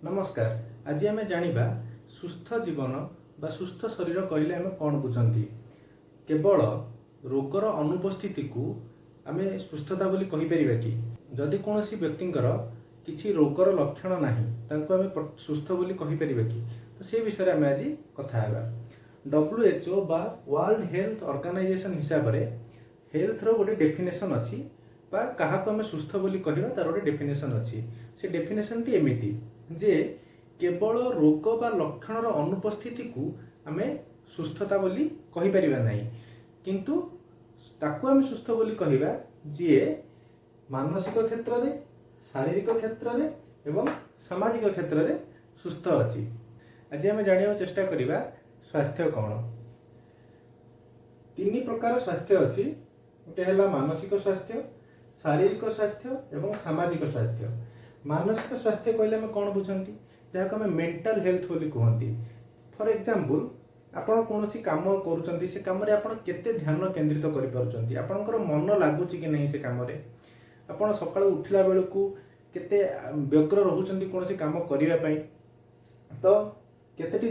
नमस्कार। आज आम जाना सुस्थ जीवन बा सुस्थ शरीर कहले आम कौन बुझती। केवल रोगर अनुपस्थिति को आम सुस्थता बोली कहीपर कि जदि कौन व्यक्तिर किसी रोगर लक्षण ना आम सुस्थ बोली कहीपर कि तो से विषय आम आज कथा WHO बा वर्ल्ड हेल्थ ऑर्गेनाइजेशन हिसाब से हेल्थ रो गोटे डेफिनेशन अच्छी बा क्या आम सुस्थ बोली कहवा तार गोटे डेफिनेशन अच्छी। से डेफिनेशन टी एमती जे केवल रोग बा लक्षण अनुपस्थिति को आम सुस्थता बोली कहीपर ना किंतु ताकू आम सुस्थ बोली कहवा जी मानसिक क्षेत्र में शारीरिक क्षेत्र में एवं सामाजिक क्षेत्र में सुस्थ अच्छी। आज आम जाना चेष्टा करवा स्वास्थ्य कौन। तीन प्रकार स्वास्थ्य अच्छी। गोटे है मानसिक स्वास्थ्य, शारीरिक स्वास्थ्य एवं सामाजिक स्वास्थ्य। मानसिक स्वास्थ्य कहले आम कौन बुझती जहाँ आम मेंटल हेल्थ बोली कहती। फॉर एग्जांपल आपण कौन काम करुँच से कम केते ध्यान केंद्रित कर आपणकर मन लगुच कि नहीं से कम आप सका उठला बेलू केते व्यग्र रोचंती कौन काम करने तो केतेटी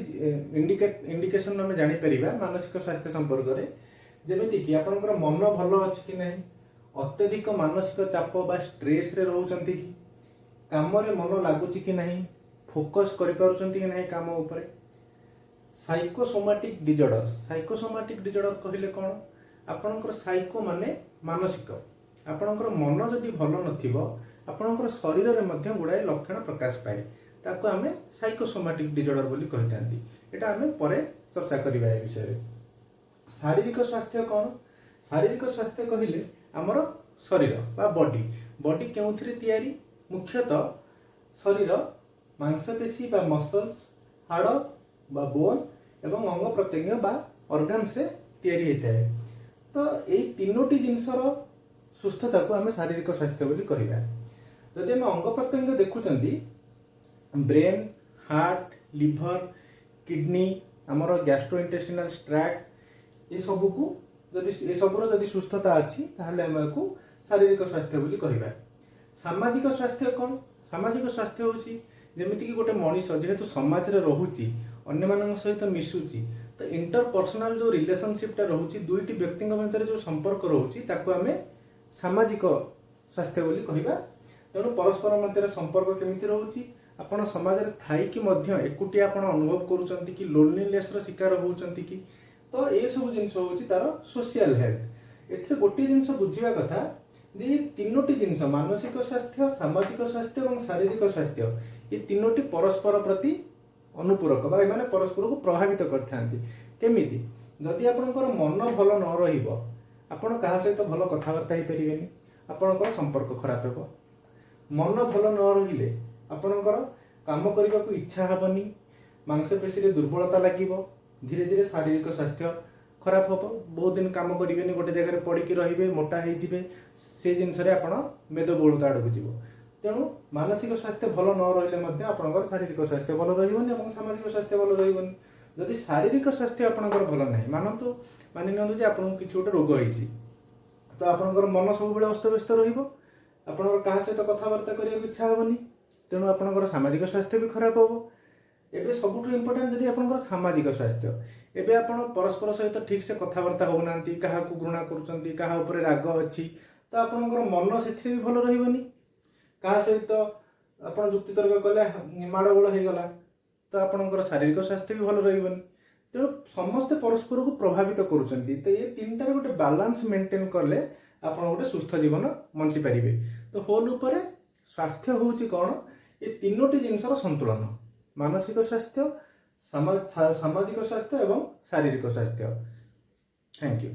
इंडिकेशन आम जापर मानसिक स्वास्थ्य संपर्क में जमीक कि आपणकर मन भल अच्छी कि नहीं, अत्यधिक मानसिक चाप बा स्ट्रेस रे रोचंती कि काम रे मन लगुच कि नहीं, फोकस करि नहीं काम उपरे। साइकोसोमाटिक डिजॉर्डर। साइकोसोमाटिक डिजॉर्डर कहले कौन आपणकर साइको माने मानसिक आपणकर मन जदि भल नथिबो आपणकर शरीर रे मध्य गुड़ाए लक्षण प्रकाश पाए ताको आमे साइकोसोमाटिक डिजॉर्डर बोली कहितांती। एटा आमे परे चर्चा करिबा ए विषय। शारीरिक स्वास्थ्य कौन। शारीरिक स्वास्थ्य कहले हमर शरीर बा बॉडी बॉडी केउथरे तयारी मुख्यतः शरीर मांसपेशी बा मसल्स हाड़ बा बोन एवं अंग प्रत्यंग बा ऑर्गन्स रे तयारी होता है। तो यही तीनोटी जिनसर सुस्थता को आम शारीरिक स्वास्थ्य बोली कहवा। जदि आम अंग प्रत्यंग देखुंती ब्रेन, हार्ट, लिवर, किडनी, आमर गैस्ट्रोइंटेस्टिनल ट्रैक्ट ये सब को जदि जदि सुस्थता अच्छी ताहले आम को शारीरिक स्वास्थ्य बोली कहवा। सामाजिक स्वास्थ्य कौन। सामाजिक स्वास्थ्य होची जेमिति कि गोटे मनीष जेहेतु समाज रे रहुची अन्य मान सहित मिसुची तो इंटरपर्सनल जो रिलेशनशिप टा रहुची दुईटी व्यक्ति मध्य जो संपर्क रहुची ताको आमे सामाजिक स्वास्थ्य बोली कहवा। तेणु परस्पर मध्य संपर्क केमिति रहुची आपण समाज रे थाई कि मध्य एकुटिया आपण अनुभव करूचंती कि लोनलीनेस रो शिकार होउचंती कि तो ए सब जिंस होउची तार सोशल हेल्थ। एथे गोटे जिंस बुझिबा कथा जे तीनोटी जिंस मानसिक स्वास्थ्य, सामाजिक स्वास्थ्य और शारीरिक स्वास्थ्य ये तीनोटी परस्पर प्रति अनुपूरक बा माने परस्पर को प्रभावित करथांती। केमिति जदि आपनकर मन भल न रहिबो आपण कहा सहित भल कथावार्ता ही परिबेनी, आपनकर संपर्क खराब हेबो। मन भल न रहिले आपनकर काम करबा को इच्छा हबनी, मांसपेशी रे दुर्बलता लागिबो, धीरे धीरे शारीरिक स्वास्थ्य खराब हम। बहुत दिन काम करेंगे गोटे जगह पड़ी रही मोटा हो से जिनस मेदबहुलता आड़ को जीव। तेणु मानसिक स्वास्थ्य भल न रही आपंकर शारीरिक स्वास्थ्य भल रही सामाजिक स्वास्थ्य भल रही। जदि शारीरिक स्वास्थ्य आपंकर भल ना मानतु मानि नि आपको किसी गोटे रोग होती तो आपंकर मन सब अस्तव्यस्त रहा सहित कथबार्ता करने को इच्छा हेनी। तेणु आपंकर सामाजिक स्वास्थ्य भी खराब हम। एबे सबुठ इम्पोर्टेंट जदि आपंकर सामाजिक स्वास्थ्य एबे आपण परस्पर सहित ठीक से कथबार्ता होना क्या घृणा करुँच क्या राग अच्छी तो आपंकर मन से भी भल रही। क्या सहित आप जुक्ति तर्क कले माड़गोल होगला तो आपंकर शारीरिक स्वास्थ्य भी भल रही। तेणु समस्ते परस्पर को प्रभावित करुँच तो ये तीन टार गोटे बालांस मेंटेन कले आप गोटे सुस्थ जीवन बंची पारे। तो होल उपर स्वास्थ्य हूँ कौन ये तीनोटी जिनसर संतुलन मानसिक स्वास्थ्य, सामाजिक स्वास्थ्य एवं शारीरिक स्वास्थ्य। Thank you.